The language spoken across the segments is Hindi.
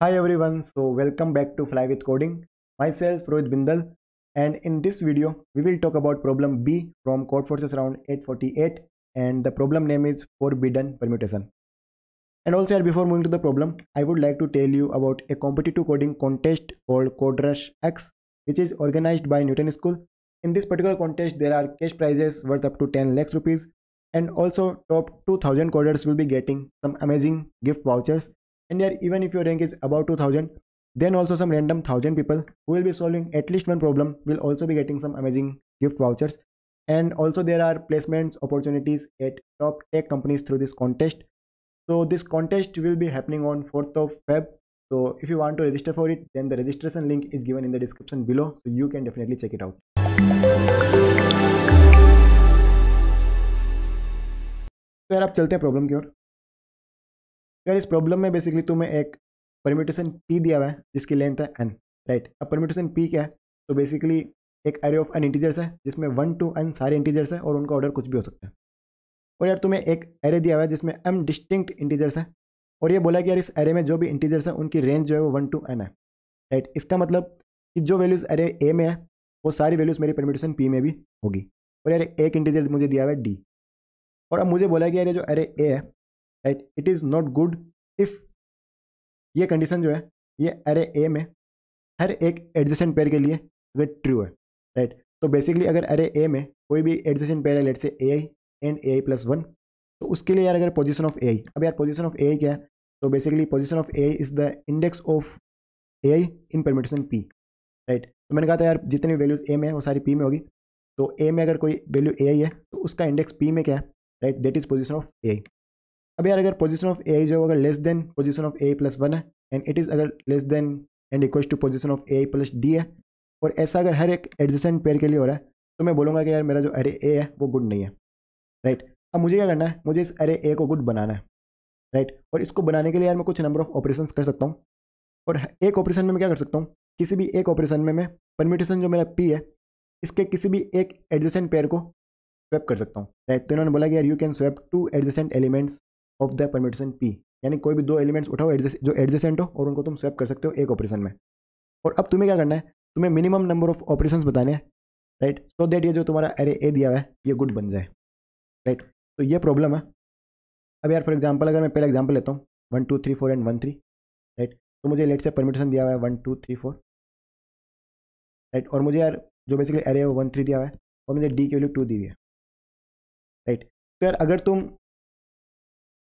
Hi everyone, so welcome back to Fly with Coding. Myself Rohit Bindal, and in this video we will talk about problem B from Codeforces round 848, and the problem name is forbidden permutation. And also before moving to the problem, I would like to tell you about a competitive coding contest called CodeRush X, which is organized by Newton School. In this particular contest there are cash prizes worth up to 10 lakhs rupees, and also top 2000 coders will be getting some amazing gift vouchers. And here, even if your rank is above 2000, then also some random 1000 people who will be solving at least one problem will also be getting some amazing gift vouchers. And also there are placements opportunities at top tech companies through this contest. So this contest will be happening on 4th of Feb. So if you want to register for it, then the registration link is given in the description below, so you can definitely check it out. तो यार अब चलते हैं प्रॉब्लम की ओर। यार इस प्रॉब्लम में बेसिकली तुम्हें एक परम्यूटेशन p दिया हुआ है जिसकी लेंथ है n, राइट। अब परम्यूटेशन p क्या है? तो बेसिकली एक एरे ऑफ n इंटीजर्स है जिसमें 1 to n सारे इंटीजर्स है और उनका ऑर्डर कुछ भी हो सकता है। और यार तुम्हें एक एरे दिया हुआ है जिसमें m डिस्टिंक्ट इंटीजर्स है, और ये बोला कि यार इस एरे में जो भी इंटीजर्स है उनकी रेंज जो है वो 1 to n है, राइट। इसका मतलब कि जो वैल्यूज़ एरे ए में है वो सारी वैल्यूज़ मेरी परम्यूटेशन p में भी होगी। और यार एक इंटीजर मुझे दिया हुआ है d, और अब मुझे बोला कि यार ये जो एरे ए है, right, it is not good if ये कंडीशन जो है ये एरे ए में हर एक एडजेसेंट पेयर के लिए अगर ट्रू है, राइट। तो बेसिकली अगर एरे ए में कोई भी एडजेसेंट पेयर है, let's say A I and A I plus one, तो उसके लिए यार अगर पोजीशन ऑफ ए आई, अब यार पोजीशन ऑफ ए आई क्या है? तो basically position of A I is the index of A I in permutation P, right. तो मैंने कहा था यार जितनी वैल्यूज ए में है वो सारी पी में होगी, तो ए में अगर कोई वैल्यू ए आई है तो उसका इंडेक्स पी में क्या है, right, that is position of A I. अब यार अगर पोजीशन ऑफ ए आई जो अगर less than position of A I plus one है, एंड इट इज़ अगर less than and equal to position of A I plus D है, और ऐसा अगर हर एक एडजेसेंट पेयर के लिए हो रहा है, तो मैं बोलूँगा कि यार मेरा जो अरे ए है वो गुड नहीं है, राइट। अब मुझे क्या करना है? मुझे इस अरे ए को गुड बनाना है, राइट। और इसको बनाने के लिए यार मैं कुछ नंबर ऑफ ऑपरेशंस कर सकता हूँ, और एक ऑपरेशन में मैं क्या कर सकता हूँ? किसी भी एक ऑपरेशन में मैं परम्यूटेशन जो मेरा पी है इसके किसी भी एक एडजेसेंट पेयर को स्वैप कर सकता हूँ, राइट। तो इन्होंने बोला कि यार you can swap two adjacent elements of the permutation P, यानी कोई भी दो एलिमेंट्स उठाओ जो एडजेसेंट हो और उनको तुम स्वैप कर सकते हो एक ऑपरेशन में। और अब तुम्हें क्या करना है? तुम्हें मिनिमम नंबर ऑफ ऑपरेशंस बताने हैं, राइट, सो दैट ये जो तुम्हारा एरे ए दिया हुआ है ये गुड बन जाए, राइट। तो ये प्रॉब्लम है। अब यार फॉर एग्जांपल अगर मैं पहला एग्जांपल लेता हूँ 1 2 3 4 एंड 1 3, राइट। तो मुझे लेट से परम्यूटेशन दिया हुआ है 1 2 3 4, राइट। और मुझे यार जो बेसिकली एरे है वो 1 3 दिया हुआ है, और मुझे डी की वैल्यू 2 दी हुई है, राइट। तो यार अगर तुम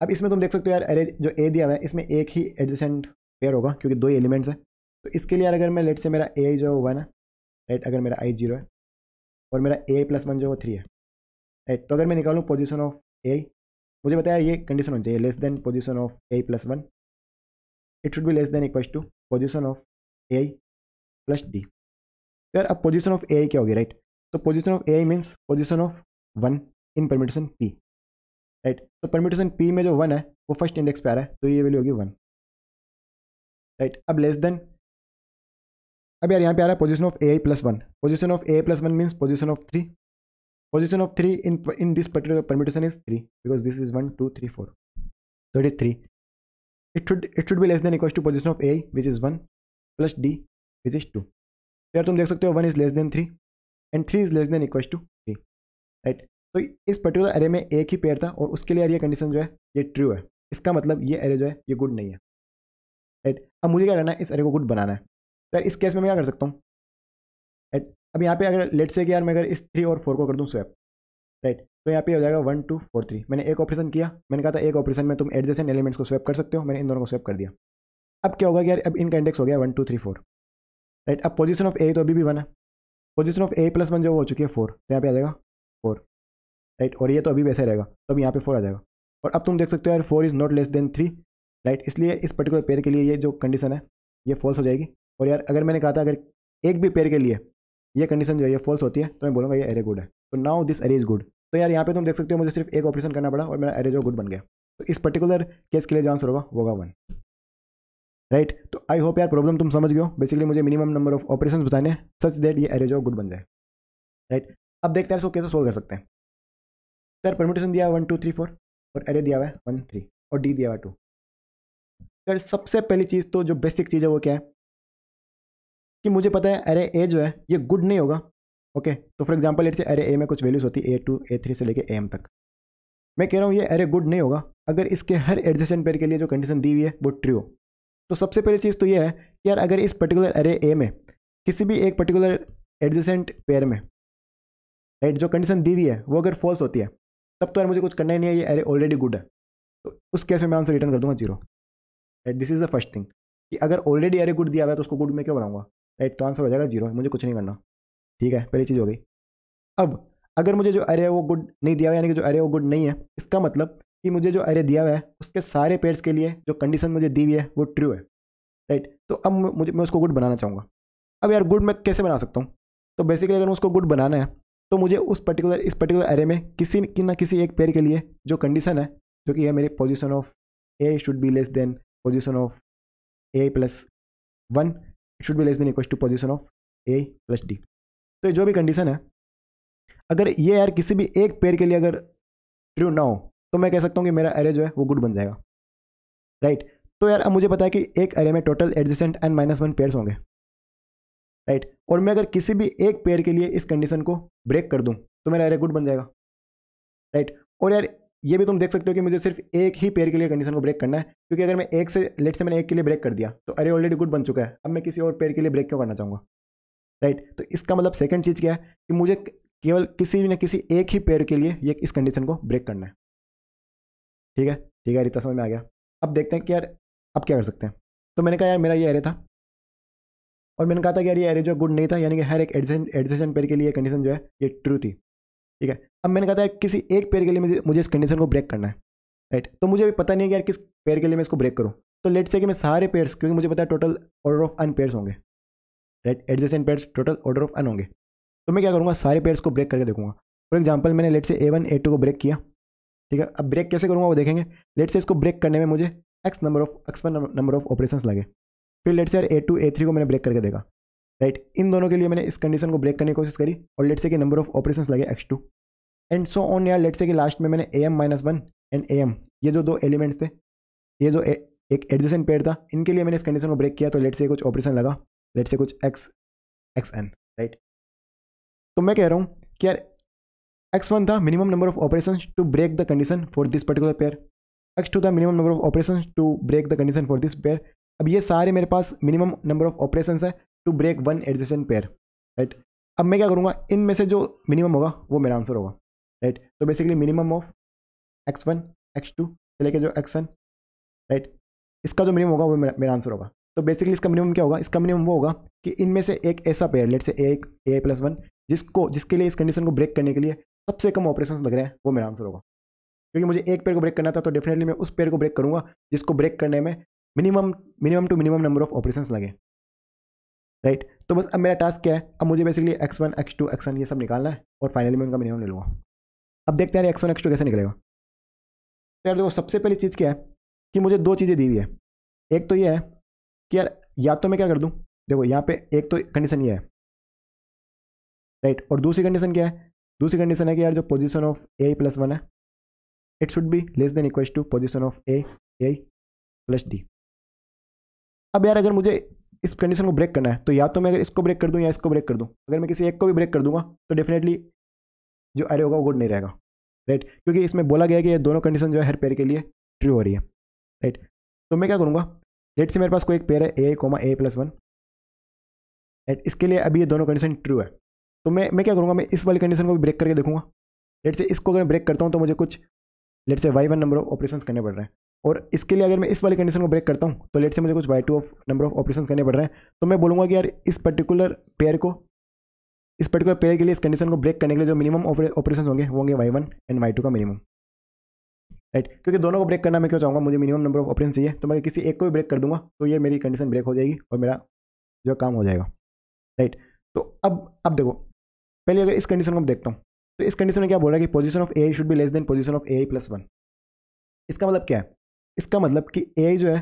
अब इसमें तुम देख सकते हो यार एरे जो ए दिया हुआ है इसमें एक ही एडजेसेंट पेयर होगा क्योंकि दो ही एलिमेंट्स हैं। तो इसके लिए यार अगर मैं लेट से मेरा ए आई जो है वो 1 है, राइट, अगर मेरा आई 0 है और मेरा ए आई प्लस वन जो है वो 3 है, राइट। तो अगर मैं निकालूँ पोजीशन ऑफ ए आई, मुझे बताया ये कंडीशन होनी चाहिए less than position of A I plus one, it should be less than equal to position of A I plus D. तो यार अब पोजीशन ऑफ ए आई क्या होगी, राइट। तो position of A I means position of one in permutation P, right. तो परम्यूटेशन पी में जो 1 है वो फर्स्ट इंडेक्स पे आ रहा है, तो ये वैल्यू होगी 1, राइट। अब लेस देन, अब यार यहाँ पे आ रहा है position of A I plus one, position of A I plus one means position of 3, position of 3 in this particular permutation is 3 because this is 1 2 3 4, so it is 3, it should be less than equals to position of a which is 1 plus d which is 2। तो यार तुम देख सकते हो 1 is less than 3 and 3 is less than equals to 3, right. तो इस पर्टिकुलर एरे में एक ही पेयर था और उसके लिए यार ये कंडीशन जो है ये ट्रू है, इसका मतलब ये एरे जो है ये गुड नहीं है, राइट। अब मुझे क्या करना है? इस एरे को गुड बनाना है। तो यार इस केस में मैं क्या कर सकता हूँ, राइट। अब यहाँ पे अगर लेट से कि यार मैं अगर इस 3 और 4 को कर दूँ स्वैप, राइट, तो यहाँ पे हो जाएगा 1 2 4 3। मैंने एक ऑपरेशन किया, मैंने कहा था एक ऑपरेशन में तुम एडजेसेंट एलिमेंट्स को स्वैप कर सकते हो, मैंने इन दोनों को स्वैप कर दिया। अब क्या होगा कि यार अब इनका इंडेक्स हो गया 1 2 3 4, राइट। अब पोजीशन ऑफ ए तो अभी भी 1 है, position of A plus one जो हो चुकी है 4, तो यहाँ पे आ जाएगा 4, राइट। और ये तो अभी वैसे रहेगा, तो अब यहाँ पे 4 आ जाएगा। और अब तुम देख सकते हो यार 4 is not less than 3, right, इसलिए इस पर्टिकुलर पेयर के लिए ये जो कंडीशन है ये फॉल्स हो जाएगी। और यार अगर मैंने कहा था अगर एक भी पेयर के लिए ये कंडीशन जो है ये फॉल्स होती है तो मैं बोलूँगा ये एरे गुड है। तो now this array is good. तो यार यहाँ पे तुम देख सकते हो मुझे सिर्फ एक ऑपरेशन करना पड़ा और मेरा एरे जो गुड बन गया। तो इस पर्टिकुलर केस के लिए जो आंसर होगा वो होगा 1, राइट। तो आई होप यार प्रॉब्लम तुम समझ गए हो। बेसिकली मुझे मिनिमम नंबर ऑफ ऑपरेशन बताने हैं सच दैट ये एरे जो गुड बन जाए, राइट। अब देखते हैं इसको कैसे सोल्व कर सकते हैं। सर परम्यूटेशन दिया है 1 2 3 4 और एरे दिया हुआ है 1 3 और डी दिया हुआ है 2। यार सबसे पहली चीज़ तो जो बेसिक चीज़ है वो क्या है कि मुझे पता है अरे ए जो है ये गुड नहीं होगा। ओके, तो फॉर एग्जांपल लेट्स से अरे ए में कुछ वैल्यूज होती है A2 A3 से लेके AM तक। मैं कह रहा हूँ ये अरे गुड नहीं होगा अगर इसके हर एडजेसेंट पेयर के लिए जो कंडीशन दी हुई है वो ट्रू हो। तो सबसे पहली चीज़ तो ये है कि यार अगर इस पर्टिकुलर अरे ए में किसी भी एक पर्टिकुलर एडजेसेंट पेयर में राइट जो कंडीशन दी हुई है वो अगर फॉल्स होती है तब तो यार मुझे कुछ करना ही नहीं है, ये अरे ऑलरेडी गुड है। तो उस केस में मैं आंसर रिटर्न कर दूंगा 0। Right, this is the first thing कि अगर ऑलरेडी अरे गुड दिया हुआ है तो उसको गुड में क्यों बनाऊंगा। राइट, तो आंसर हो जाएगा 0, मुझे कुछ नहीं करना। ठीक है, पहली चीज़ हो गई। अब अगर मुझे जो अरे है वो गुड नहीं दिया हुआ यानी कि जो अरे वो गुड नहीं है, इसका मतलब कि मुझे जो अरे दिया हुआ है उसके सारे पेयर्स के लिए जो कंडीशन मुझे दी हुई है वो ट्रू है। राइट, तो अब मैं उसको गुड बनाना चाहूँगा। अब यार गुड मैं कैसे बना सकता हूँ। तो बेसिकली अगर उसको गुड बनाना है तो मुझे इस पर्टिकुलर अरे में किसी एक पेयर के लिए जो कंडीशन है जो कि है मेरी position of A should be less than position of A plus 1, it should be less than equal to position of A plus D. तो ये जो भी कंडीशन है अगर ये यार किसी भी एक पेयर के लिए अगर ट्रू ना हो तो मैं कह सकता हूँ कि मेरा अरे जो है वो गुड बन जाएगा। राइट, तो यार अब मुझे पता है कि एक अरे में total adjacent n minus 1 pairs होंगे। राइट, और मैं अगर किसी भी एक पेयर के लिए इस कंडीशन को ब्रेक कर दूं तो मेरा अरे गुड बन जाएगा। राइट, और यार ये भी तुम देख सकते हो कि मुझे सिर्फ एक ही पेयर के लिए कंडीशन को ब्रेक करना है, क्योंकि अगर मैं एक से लेट से मैंने एक के लिए ब्रेक कर दिया तो अरे ऑलरेडी गुड बन चुका है, अब मैं किसी और पेयर के लिए ब्रेक क्यों करना चाहूँगा। राइट, तो इसका मतलब सेकंड चीज़ क्या है कि मुझे केवल किसी न किसी एक ही पेयर के लिए ये इस कंडीशन को ब्रेक करना है। ठीक है, ठीक है, इतना समझ में आ गया। अब देखते हैं कि यार अब क्या कर सकते हैं। तो मैंने कहा यार मेरा ये एरे था और मैंने कहा था कि यार ये एरे जो गुड नहीं था, यानी कि हर एक एडजेसेंट पेयर के लिए कंडीशन जो है ये ट्रू थी। ठीक है, अब मैंने कहा था किसी एक पेयर के लिए मुझे इस कंडीशन को ब्रेक करना है। राइट, तो मुझे भी पता नहीं है कि यार किस पेयर के लिए मैं इसको ब्रेक करूँ। तो लेट से कि मैं सारे पेयर्स, क्योंकि मुझे पता है total order of N pairs होंगे। Right, adjacent pairs total order of N होंगे। तो मैं क्या करूँगा, सारे पेयर्स को ब्रेक करके देखूंगा। फॉर एग्जाम्पल मैंने लेट से A1 A2 को ब्रेक किया। ठीक है, अब ब्रेक कैसे करूँगा वो देखेंगे। लेट से इसको ब्रेक करने में मुझे x1 नंबर ऑफ ऑपरेशंस लगे। फिर लेट से यार A2 A3 को मैंने ब्रेक करके देखा। राइट, इन दोनों के लिए मैंने इस कंडीशन को ब्रेक करने की कोशिश करी और लेट से कि नंबर ऑफ ऑपरेशंस लगे x2 एंड सो ऑन। यार लेट से कि लास्ट में मैंने AM-1 एंड AM ये जो दो एलिमेंट्स थे, ये जो एक एडजेसेंट पेयर था, इनके लिए मैंने इस कंडीशन को ब्रेक किया। तो लेट से कुछ ऑपरेशन लगा, लेट से कुछ xn। राइट, तो मैं कह रहा हूँ कि यार x1 था minimum number of operations to break the condition for this particular pair, x2 था minimum number of operations to break the condition for this pair. अब ये सारे मेरे पास मिनिमम नंबर ऑफ ऑपरेशंस है to break one adjacent pair. Right, अब मैं क्या करूँगा, इनमें से जो मिनिमम होगा वो मेरा आंसर होगा। राइट, तो basically minimum of x1 x2 से लेकर जो xn, राइट, इसका जो मिनिमम होगा वो मेरा आंसर होगा। तो बेसिकली इसका मिनिमम क्या होगा, इसका मिनिमम वो होगा कि इनमें से एक ऐसा पेयर लेट से a+1 जिसके लिए इस कंडीशन को ब्रेक करने के लिए सबसे कम ऑपरेशंस लग रहे हैं, वो मेरा आंसर होगा। क्योंकि मुझे एक पेयर को ब्रेक करना था तो डेफिनेटली मैं उस पेयर को ब्रेक करूंगा जिसको ब्रेक करने में minimum to minimum number of operations लगे। राइट, तो बस अब मेरा टास्क क्या है, अब मुझे बेसिकली x1 x2 xn ये सब निकालना है और फाइनली मैं उनका मिनिमम ले लूँगा। अब देखते हैं x1 x2 कैसे निकलेगा। तो यार देखो सबसे पहली चीज़ क्या है कि मुझे दो चीज़ें दी हुई है। एक तो ये है कि यार या तो मैं क्या कर दूँ, देखो यहाँ पे एक तो कंडीशन ये है। राइट, और दूसरी कंडीशन क्या है, दूसरी कंडीशन है कि यार जो पोजीशन ऑफ A+1 है it should be less than equal to position of A plus D। अब यार अगर मुझे इस कंडीशन को ब्रेक करना है तो या तो मैं अगर इसको ब्रेक कर दूं या इसको ब्रेक कर दूं, अगर मैं किसी एक को भी ब्रेक कर दूंगा तो डेफिनेटली जो अरे होगा वो गुड नहीं रहेगा। राइट, क्योंकि इसमें बोला गया है कि ये दोनों कंडीशन जो है हर पेयर के लिए ट्रू हो रही है। राइट, तो मैं क्या करूँगा, लेट से मेरे पास कोई एक पेयर है A+1। राइट, इसके लिए अभी ये दोनों कंडीशन ट्रू है। तो मैं क्या करूँगा, मैं इस वाली कंडीशन को भी ब्रेक करके देखूंगा। लेट से इसको अगर ब्रेक करता हूँ तो मुझे कुछ लेट से y1 नंबर ऑफ ऑपरेशंस करने पड़ रहे हैं, और इसके लिए अगर मैं इस वाली कंडीशन को ब्रेक करता हूँ तो लेट से मुझे कुछ y2 नंबर ऑफ ऑपरेशंस करने पड़ रहे हैं। तो मैं बोलूँगा कि यार इस पर्टिकुलर पेयर के लिए इस कंडीशन को ब्रेक करने के लिए जो मिनिमम ऑपरेशन होंगे वो होंगे y1 एंड y2 का मिनिमम। राइट, क्योंकि दोनों को ब्रेक करना मैं क्यों चाहूँगा, मुझे मिनिमम नंबर ऑफ ऑपरेशन चाहिए। तो मैं किसी एक को भी ब्रेक कर दूंगा तो ये मेरी कंडीशन ब्रेक हो जाएगी और मेरा जो काम हो जाएगा। राइट, तो अब देखो पहले अगर इस कंडीशन को मैं देखता हूँ तो इस कंडीशन में क्या बोल रहा है कि position of A should be less than position of A+1। इसका मतलब क्या है, इसका मतलब कि A जो है,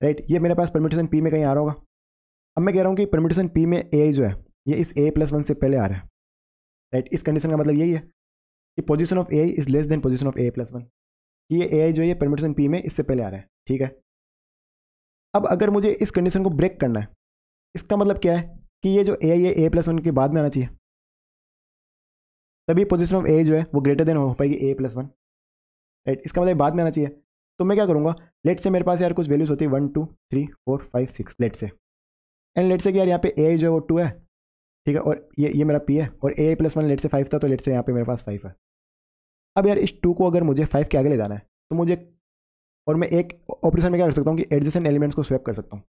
राइट, ये मेरे पास परम्यूटेशन P में कहीं आ रहा होगा। अब मैं कह रहा हूँ कि परम्यूटेशन P में A जो है ये इस A+1 से पहले आ रहा है। राइट, इस कंडीशन का मतलब यही है कि position of A is less than position of A+1, कि ये A जो है परम्यूटेशन P में इससे पहले आ रहा है। ठीक है, अब अगर मुझे इस कंडीशन को ब्रेक करना है, इसका मतलब क्या है कि ये जो ए है ये a+1 के बाद में आना चाहिए, तभी पोजीशन ऑफ ए जो है वो ग्रेटर देन हो पाएगी a+1, राइट। इसका मतलब बाद में आना चाहिए। तो मैं क्या करूँगा, लेट से मेरे पास यार कुछ वैल्यूज होती है 1 2 3 4 5 6 लेट से, एंड लेट से कि यार यहाँ पे ए जो है वो 2 है, ठीक है, और ये मेरा पी है, और a+1 लेट से 5 था, तो लेट से यहाँ पे मेरे पास 5 है। अब यार इस 2 को अगर मुझे 5 के आगे ले जाना है तो मुझे, और मैं एक ऑपरेशन में क्या कर सकता हूँ कि एडजेसेंट एलिमेंट्स को स्वैप कर सकता हूँ,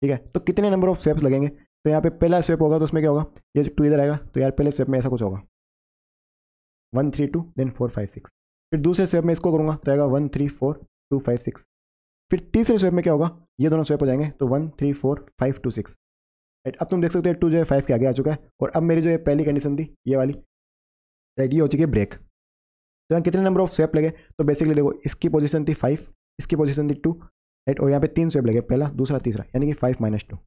ठीक है। तो कितने नंबर ऑफ स्वैप्स लगेंगे, तो यहाँ पे पहला स्वैप होगा तो उसमें क्या होगा, ये जो 2 इधर आएगा, तो यार पहले स्वैप में ऐसा कुछ होगा 1 3 2 देन 4 5 6, फिर दूसरे स्वैप में इसको करूँगा तो आएगा 1 3 4 2 5 6, फिर तीसरे स्वैप में क्या होगा, ये दोनों स्वैप हो जाएंगे तो 1 3 4 5 2 6, राइट। अब तुम देख सकते हो 2 जो है 5 के आगे आ चुका है, और अब मेरी जो ये पहली कंडीशन थी ये वाली, राइट, ये हो चुकी है ब्रेक। तो यहाँ कितने नंबर ऑफ स्वैप लगे, तो बेसिकली देखो इसकी पोजीशन थी 5, इसकी पोजीशन थी 2, राइट, और यहाँ पे 3 स्वैप लगे, पहला दूसरा तीसरा, यानी कि 5 - 2।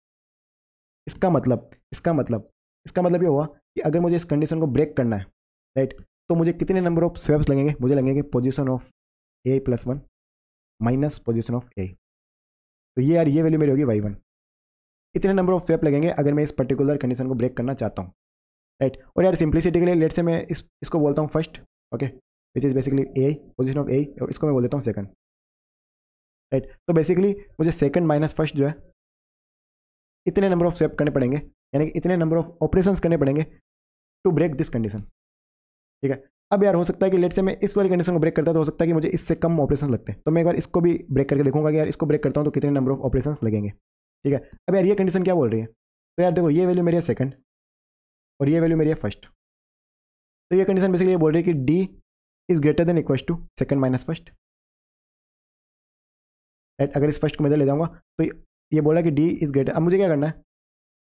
इसका मतलब ये हुआ कि अगर मुझे इस कंडीशन को ब्रेक करना है, राइट, तो मुझे कितने नंबर ऑफ स्वैप्स लगेंगे, मुझे लगेंगे position of a+1 minus position of a, तो ये यार ये वैल्यू मेरी होगी y1। इतने नंबर ऑफ स्वैप लगेंगे अगर मैं इस पर्टिकुलर कंडीशन को ब्रेक करना चाहता हूँ, राइट। और यार सिंप्लिसिटी के लिए लेट से मैं इसको बोलता हूँ first, okay, which is basically a, position of a, और इसको मैं बोल देता हूँ सेकंड, राइट। तो बेसिकली मुझे सेकंड माइनस फर्स्ट जो है इतने नंबर ऑफ स्वैप करने पड़ेंगे, यानी कि इतने नंबर ऑफ ऑपरेशंस करने पड़ेंगे टू ब्रेक दिस कंडीशन, ठीक है। अब यार हो सकता है कि लेट से मैं इस वाली कंडीशन को ब्रेक करता तो हो सकता है कि मुझे इससे कम ऑपरेशन लगते हैं, तो मैं एक बार इसको भी ब्रेक करके देखूंगा कि यार इसको ब्रेक करता हूँ तो कितने नंबर ऑफ ऑपरेशंस लगेंगे, ठीक है। अब यार ये कंडीशन क्या बोल रही है, तो यार देखो ये वैल्यू मेरी है सेकंड और ये वैल्यू मेरी है फर्स्ट, तो ये कंडीशन बेसिकली ये बोल रही है कि D is greater than equal to second minus first, right. अगर इस फर्स्ट को मैं इधर ले जाऊंगा तो ये बोल रहा है कि डी इज ग्रेटर। अब मुझे क्या करना है,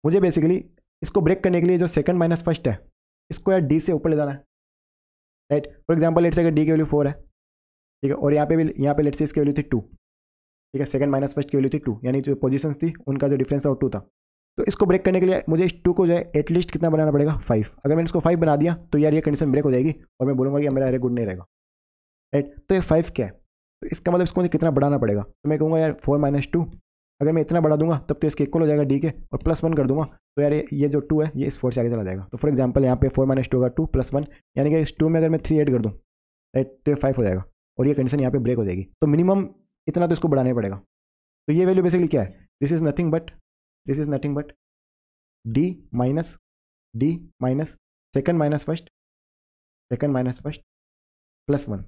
मुझे बेसिकली इसको ब्रेक करने के लिए जो सेकंड माइनस फर्स्ट है इसको यार डी से ऊपर ले जाना है, राइट। फॉर एग्जांपल लेट से अगर डी की वैल्यू 4 है, ठीक है, और यहाँ पे लेट से इसकी वैल्यू थी 2, ठीक है, सेकंड माइनस फर्स्ट की वैल्यू थी 2, यानी जो पोजीशंस थी उनका जो डिफरेंस था वो 2 था। तो इसको ब्रेक करने के लिए मुझे इस 2 को जो है एटलीस्ट कितना बनाना पड़ेगा 5। अगर मैंने इसको 5 बना दिया तो यार ये कंडीशन ब्रेक हो जाएगी और मैं बोलूँगा कि मेरा अरे गुड नहीं रहेगा, राइट। तो ये 5 क्या है, तो इसका मतलब इसको मुझे कितना बढ़ाना पड़ेगा, तो मैं कहूँगा यार 4 - 2, अगर मैं इतना बढ़ा दूंगा तब तो इसके इक्वल हो जाएगा डी के, और +1 कर दूंगा तो यार ये जो 2 है ये इस 4 से आगे चला जाएगा। तो फॉर एग्जांपल यहाँ पे 4 - 2 होगा 2 + 1, यानी कि इस 2 में अगर मैं 3 ऐड कर दूँ, राइट, तो ये 5 हो जाएगा और ये कंडीशन यहाँ पे ब्रेक हो जाएगी। तो मिनिमम इतना तो इसको बढ़ाना पड़ेगा। तो ये वैल्यू बेसिकली क्या है, this is nothing but D minus second minus first +1,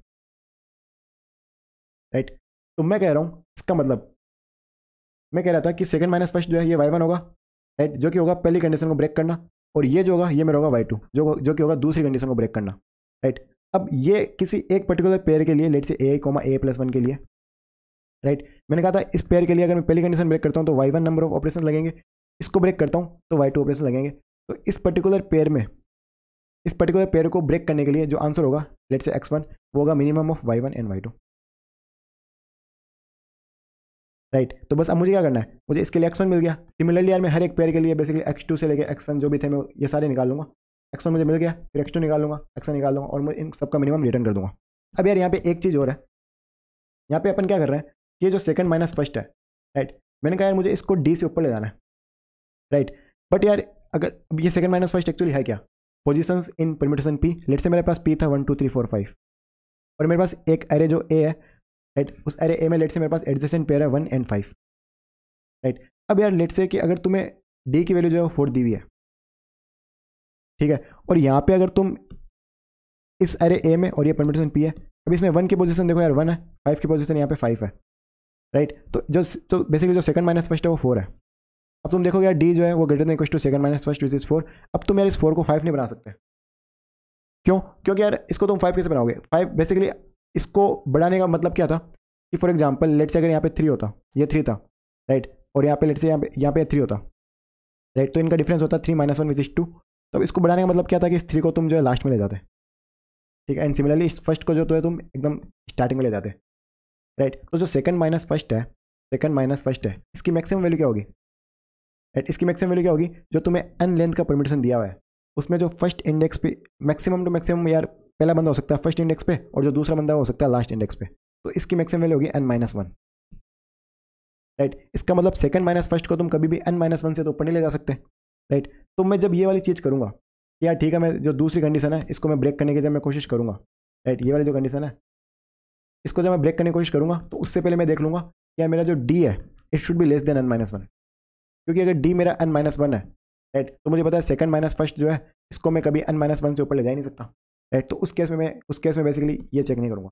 right. तो मैं कह रहा हूँ इसका मतलब मैं कह रहा था कि सेकंड माइनस फर्स्ट जो है ये y1 होगा, राइट, जो कि होगा पहली कंडीशन को ब्रेक करना, और ये जो होगा ये मेरा होगा y2 जो कि होगा दूसरी कंडीशन को ब्रेक करना, राइट। अब ये किसी एक पर्टिकुलर पेयर के लिए, लेट से a+1 के लिए, राइट, मैंने कहा था इस पेयर के लिए अगर मैं पहली कंडीशन ब्रेक करता हूँ तो y1 नंबर ऑफ ऑपरेशन लगेंगे, इसको ब्रेक करता हूँ तो y2 ऑपरेशन लगेंगे। तो इस पर्टिकुलर पेयर को ब्रेक करने के लिए जो आंसर होगा लेट से x1 वो होगा minimum of y1 and y2, right. तो बस अब मुझे क्या करना है, मुझे इसके लिए x1 मिल गया। सिमिलरली यार मैं हर एक पेयर के लिए बेसिकली x2 से लेके x1 जो भी थे मैं ये सारे निकाल लूँगा, x1 मुझे मिल गया, फिर x2 निकाल लूँगा, x1 निकाल लूँगा, और मैं इन सबका मिनिमम रिटर्न कर दूँगा। अब यार यहाँ पे एक चीज़ और है, यहाँ पे अपन क्या कर रहे हैं, ये जो सेकंड माइनस फर्स्ट है, राइट, मैंने कहा यार मुझे इसको डी से ऊपर ले जाना है, राइट। बट यार अगर अब ये सेकंड माइनस फर्स्ट एक्चुअली है क्या, पोजीशंस इन परम्यूटेशन पी, लेट से मेरे पास पी था 1 2 3 4 5, और मेरे पास एक एरे जो ए है, राइट, उस एरे ए में लेट से मेरे पास एडजेसेंट पेयर है 1 एंड 5, राइट। अब यार लेट से कि अगर तुम्हें डी की वैल्यू जो है 4 दी हुई है, ठीक है, और यहाँ पे अगर तुम इस एरे ए में, और ये परम्यूटेशन पी है, अब इसमें 1 की पोजीशन देखो यार 1 है, 5 की पोजीशन यहाँ पे 5 है, राइट। तो बेसिकली जो सेकंड माइनस फर्स्ट है वो 4 है। अब तुम देखोगे यार डी जो है वो greater than equal to second minus first which is 4। अब तुम यार इस 4 को 5 नहीं बना सकते, क्यों, क्योंकि यार इसको तुम 5 कैसे बनाओगे, 5 बेसिकली इसको बढ़ाने का मतलब क्या था कि फॉर एग्जाम्पल लेट से अगर यहाँ पे 3 होता, ये 3 था, राइट, और यहाँ पे लेट से यहाँ पे 3 होता, राइट, तो इनका डिफरेंस होता 3 - 1 विच इज 2। तो अब इसको बढ़ाने का मतलब क्या था कि इस 3 को तुम जो है लास्ट में ले जाते, ठीक है, एंड सिमिलरली इस फर्स्ट को जो तो है तुम एकदम स्टार्टिंग में ले जाते, राइट। तो जो सेकंड माइनस फर्स्ट है इसकी मैक्सिमम वैल्यू क्या होगी, राइट, इसकी मैक्सिमम वैल्यू क्या होगी, जो तुम्हें n लेंथ का परम्यूटेशन दिया हुआ है उसमें जो फर्स्ट इंडेक्स पे मैक्सिमम टू मैक्सिमम यार पहला बंदा हो सकता है फर्स्ट इंडेक्स पे, और जो दूसरा बंदा हो सकता है लास्ट इंडेक्स पे, तो इसकी मैक्सिमम वैल्यू होगी n - 1। राइट। इसका मतलब सेकंड माइनस फर्स्ट को तुम कभी भी n माइनस वन से तो ऊपर नहीं ले जा सकते, राइट। तो मैं जब ये वाली चीज़ करूँगा कि यार ठीक है, मैं जो दूसरी कंडीशन है इसको मैं ब्रेक करने की जब मैं कोशिश करूँगा, राइट, ये वाली जो कंडीशन है इसको जब मैं ब्रेक करने की कोशिश करूँगा तो उससे पहले मैं देख लूँगा कि यार मेरा जो d है it should be less then n minus one, क्योंकि अगर d मेरा n माइनस वन है, राइट, तो मुझे पता है सेकंड माइनस फर्स्ट जो है इसको मैं कभी n माइनस वन से ऊपर ले जा ही नहीं सकता, राइट। तो उस केस में बेसिकली ये चेक नहीं करूँगा,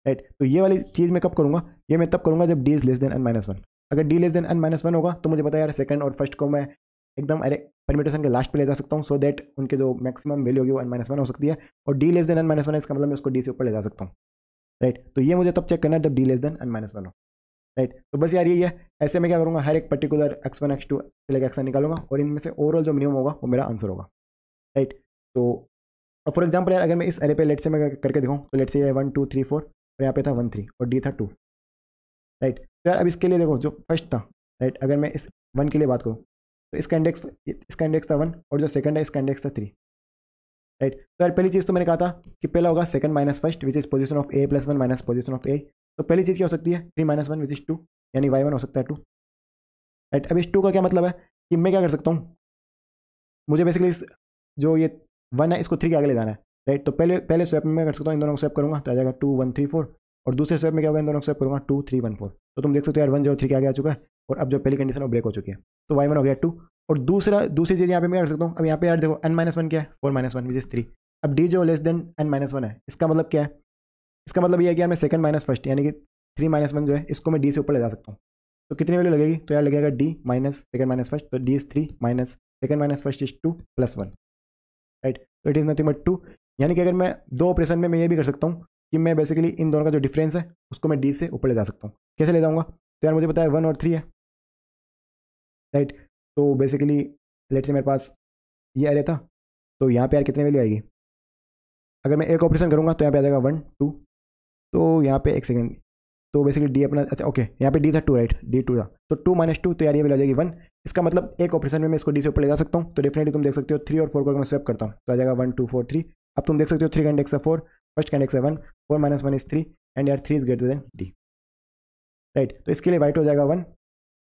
राइट। तो ये वाली चीज़ मैं कब करूँगा, ये मैं तब करूँगा जब d is less than n minus one. अगर d less than n minus one होगा तो मुझे पता है यार सेकंड और फर्स्ट को मैं एकदम अरे परमिटेशन के लास्ट पे ले जा सकता हूँ, सो दैट उनके जो मैक्सिमम वैल्यू होगी वो n माइनस वन हो सकती है, और d less than n minus one है इसका मतलब मैं उसको d से ऊपर ले जा सकता हूँ, राइट। तो ये मुझे तब चेक करना है जब d less than n minus one हो, राइट। तो बस यार यही है, ऐसे मैं क्या करूँगा हर एक पर्टिकुलर x1 x2 से लेकर xn निकालूंगा और इनमें से ओवरऑल जो मिनिमम होगा वो मेरा आंसर होगा, राइट। तो अब फॉर एग्जाम्पल यार अगर मैं इस अरे पे लेट से मैं करके दिखाऊँ तो लेट से ये 1 2 3 4 और यहाँ पे था 1 3 और d था 2, राइट। तो यार अब इसके लिए देखो जो फर्स्ट था, राइट, अगर मैं इस 1 के लिए बात करूँ तो इसका इंडेक्स था 1 और जो सेकंड है इसका इंडेक्स था 3, राइट। तो यार पहली चीज़ तो मैंने कहा था कि पहला होगा second minus first which is position of a plus one minus position of a। तो पहली चीज़ क्या हो सकती है 3 माइनस वन विच इज 2, यानी y1 हो सकता है 2, राइट। अब इस 2 का क्या मतलब है कि मैं क्या कर सकता हूँ, मुझे बेसिकली जो ये 1 है इसको 3 के आगे ले जाना है, राइट। तो पहले पहले स्वैप में मैं कर सकता हूँ, इन दोनों को स्वैप करूँगा तो आ जाएगा 2 1 3 4, और दूसरे स्वैप में क्या होगा इन दोनों को स्वैप करूँगा 2 3 1 4। तो तुम देख सकते हो यार 1 जो 3 के आगे आ चुका है और अब जो पहली कंडीशन वो ब्रेक हो चुकी है, तो y1 हो गया 2। और दूसरी चीज़ यहाँ पे मैं कर सकता हूँ, अब यहाँ पे यार देखो n माइनस वन क्या है 4 माइनस वन विच इज 3। अब d जो less than n minus one है इसका मतलब क्या है, इसका मतलब ये है कि यार मैं सेकंड माइनस फर्स्ट यानी कि 3 माइनस वन जो है इसको मैं d से ऊपर ले जा सकता हूँ। तो कितनी वैल्यू लगेगी, तो यार लगेगा d minus second minus first, तो d is 3 minus second minus first is 2 plus 1, right. तो इट इज़ नथिंग बट 2, यानी कि अगर मैं दो ऑपरेशन में मैं ये भी कर सकता हूँ कि मैं बेसिकली इन दोनों का जो डिफरेंस है उसको मैं d से ऊपर ले जा सकता हूँ। कैसे ले जाऊँगा, तो यार मुझे पता है 1 और 3 है, राइट। तो बेसिकली लेट से मेरे पास ये अरे था, तो यहाँ पे यार कितनी वैल्यू आएगी, अगर मैं एक ऑपरेशन करूँगा तो यहाँ पे आ जाएगा 1 2, तो यहाँ पे एक सेकंड, तो बेसिकली डी अपना अच्छा ओके यहाँ पे डी था 2, राइट, डी 2 था, तो 2 माइनस 2 तो यार ये वैल्यू आ जाएगी 1। इसका मतलब एक ऑपरेशन में मैं इसको डी से ऊपर ले जा सकता हूँ। तो डेफिनेटली तुम देख सकते हो 3 और 4 को अगर मैं स्वैप करता हूँ तो आ जाएगा 1 2 4 3। अब तुम देख सकते हो 3 का इंडेक्स है 4, फर्स्ट का इंडेक्स है 1, 4 माइनस 1 इज 3 एंड यार 3 is greater then D, right. तो इसके लिए वाइट हो जाएगा 1,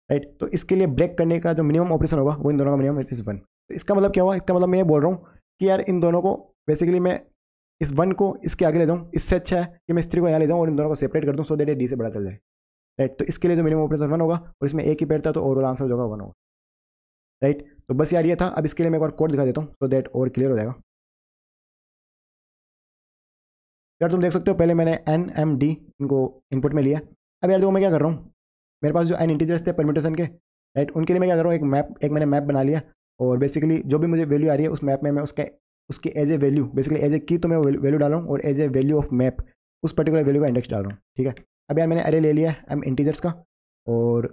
राइट। तो इसके लिए ब्रेक करने का जो मिनिमम ऑपरेशन होगा वो इन दोनों का मिनिमम इज 1। तो इसका मतलब क्या हुआ, इसका मतलब मैं ये बोल रहा हूँ कि यार इन दोनों को बेसिकली मैं इस 1 को इसके आगे ले जाऊँ, इससे अच्छा है कि मैं इस 3 को यहाँ ले जाऊँ और इन दोनों को सेपरेट कर दूँ सो दैट ये डी से बड़ा चल जाए, राइट। तो इसके लिए जो मिनिमम ऑपरेशन 1 होगा और इसमें एक ही पेड़ था तो ओवरऑल आंसर जो होगा 1 होगा, राइट। तो बस यार ये था। अब इसके लिए मैं एक बार कोड दिखा देता हूँ सो दैट और क्लियर हो जाएगा। यार तुम देख सकते हो पहले मैंने एन एम डी इनको इनपुट में लिया। अब यार देखो मैं क्या कर रहा हूँ, मेरे पास जो एन इंटीजर्स थे परम्यूटेशन के, राइट, उनके लिए मैं क्या कर रहा हूँ एक मैंने मैप बना लिया और बेसिकली जो भी मुझे वैल्यू आ रही है उस मैप में मैं उसके as a value basically as a key तो मैं वैल्यू डाल रहा हूँ और as a value of map उस पर्टिकुलर वैल्यू का इंडेक्स डाल रहा हूँ, ठीक है। अब यार मैंने अरे ले लिया है एम इंटीजर्स का, और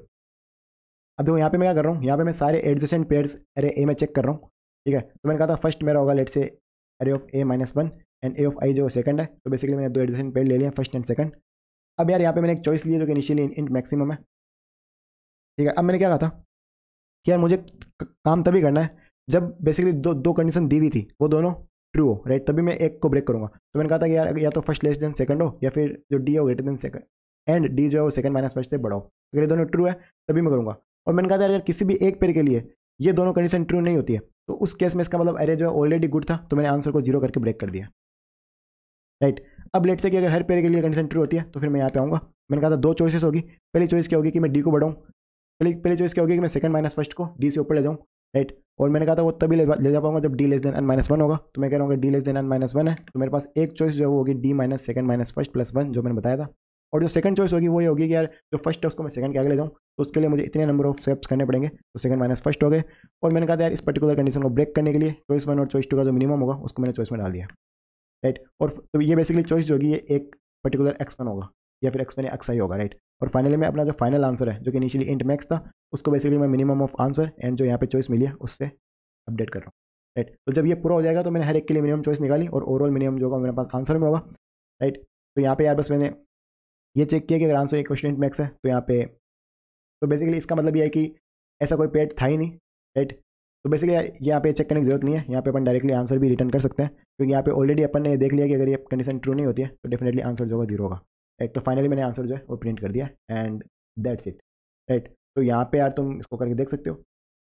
अब देखो यहाँ पे मैं क्या कर रहा हूँ, यहाँ पे मैं सारे एडजेसेंट पेयर्स अरे ए में चेक कर रहा हूँ, ठीक है। तो मैंने कहा था फर्स्ट मेरा होगा let's say array of A minus one and A of I जो सेकंड है, तो बेसिकली मैंने दो एडजेसेंट पेयर ले लिया फर्स्ट एंड सेकंड। अब यार यहाँ पे मैंने एक चॉइस ली है जो कि इनिशियली इंट मैक्सिमम है, ठीक है। अब मैंने क्या कहा था कि यार मुझे काम तभी करना है जब बेसिकली दो कंडीशन दी हुई थी वो दोनों ट्रू हो, राइट, तभी मैं एक को ब्रेक करूँगा। तो मैंने कहा था कि यार या तो फर्स्ट लेस देन सेकंड हो या फिर जो डी हो greater than second and D जो है वो सेकंड माइनस फर्स्ट से बड़ा हो, अगर ये दोनों ट्रू है तभी मैं करूँगा। और मैंने कहा था यार किसी भी एक पेयर के लिए ये दोनों कंडीशन ट्रू नहीं होती है तो उस केस में इसका मतलब अरे जो है ऑलरेडी गुड था तो मैंने आंसर को जीरो करके ब्रेक कर दिया, राइट। अब लेट से कि अगर हर पेयर के लिए कंडीशन ट्रू होती है तो फिर मैं यहाँ पे आऊँगा। मैंने कहा था दो चॉइसेस होगी, पहली चॉइस क्या होगी कि मैं डी को बढ़ाऊँ, पहली चॉइस क्या होगी कि मैं सेकंड माइनस फर्स्ट को डी से ऊपर ले जाऊँ, राइट। और मैंने कहा था वो तभी ले जा पाऊंगा जब D less than N minus one होगा। तो मैं कह रहा हूँ D less than N minus one है तो मेरे पास एक चॉइस जो है वो होगी D minus second minus first plus one जो मैंने बताया था, और जो सेकंड चॉइस होगी वो ये होगी कि यार जो फर्स्ट है उसको मैं सेकंड के आगे ले जाऊँ तो उसके लिए मुझे इतने नंबर ऑफ स्टेप्स करने पड़ेंगे, तो सेकंड माइनस फर्स्ट हो गए। और मैंने कहा था यार इस पर्टिकुलर कंडीशन को ब्रेक करने के लिए चॉइस वन और चॉइस टू का जो मिनिमम होगा उसको मैंने चॉइस में डाल दिया, राइट। और तो ये बेसिकली चॉइस जो होगी ये एक पर्टिकुलर एक्स वन होगा या फिर एक्स वन या एक्स आई होगा, राइट। और फाइनली मैं अपना जो फाइनल आंसर है जो कि इनिशियली इंट मैक्स था उसको बेसिकली मैं मिनिमम ऑफ आंसर एंड जो यहाँ पे चॉइस मिली है उससे अपडेट कर रहा हूँ, राइट। तो जब ये पूरा हो जाएगा तो मैंने हर एक के लिए मिनिमम चॉइस निकाली और ओवरऑल मिनिमम जो होगा मेरे पास आंसर में होगा, राइट। तो यहाँ पे यार बस मैंने ये चेक किया कि अगर आंसर क्वेश्चन इंट मैक्स है तो यहाँ पे तो बेसिकली इसका मतलब ये है कि ऐसा कोई पेड था ही नहीं, राइट। तो बेसिकली यहाँ पे चेक करने की जरूरत नहीं है, यहाँ पे अपन डायरेक्टली आंसर भी रिटर्न कर सकते हैं क्योंकि यहाँ पे ऑलरेडी अपन ने देख लिया कि अगर ये कंडीशन ट्रू नहीं होती है तो डेफिनेटली आंसर जो होगा जीरो होगा, राइट। तो फाइनली मैंने आंसर जो है वो प्रिंट कर दिया एंड दैट्स इट, राइट। तो यहाँ पे यार तुम इसको करके देख सकते हो।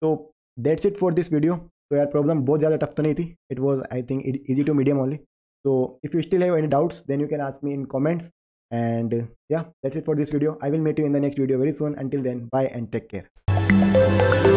तो that's it for this video. तो यार प्रॉब्लम बहुत ज़्यादा टफ तो नहीं थी, it was I think easy to medium only. So if you still have any doubts, then you can ask me in comments. And yeah, that's it for this video. I will meet you in the next video very soon. Until then, bye and take care.